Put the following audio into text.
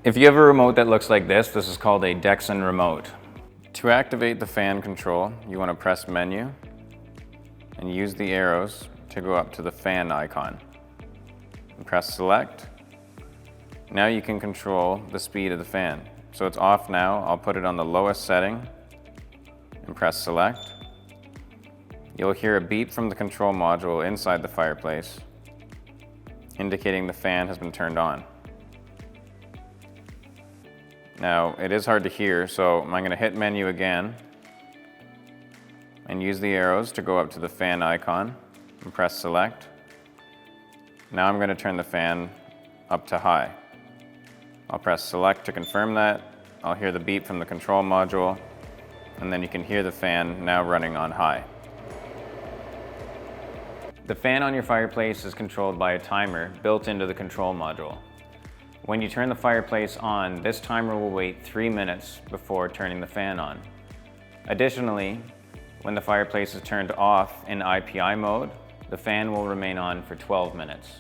If you have a remote that looks like this is called a Dexen remote. To activate the fan control, you want to press menu and use the arrows to go up to the fan icon. And press select. Now you can control the speed of the fan. So it's off now. I'll put it on the lowest setting and press select. You'll hear a beep from the control module inside the fireplace, indicating the fan has been turned on. Now, it is hard to hear, so I'm going to hit menu again and use the arrows to go up to the fan icon and press select. Now I'm going to turn the fan up to high. I'll press select to confirm that. I'll hear the beep from the control module, and then you can hear the fan now running on high. The fan on your fireplace is controlled by a timer built into the control module. When you turn the fireplace on, this timer will wait 3 minutes before turning the fan on. Additionally, when the fireplace is turned off in IPI mode, the fan will remain on for 12 minutes.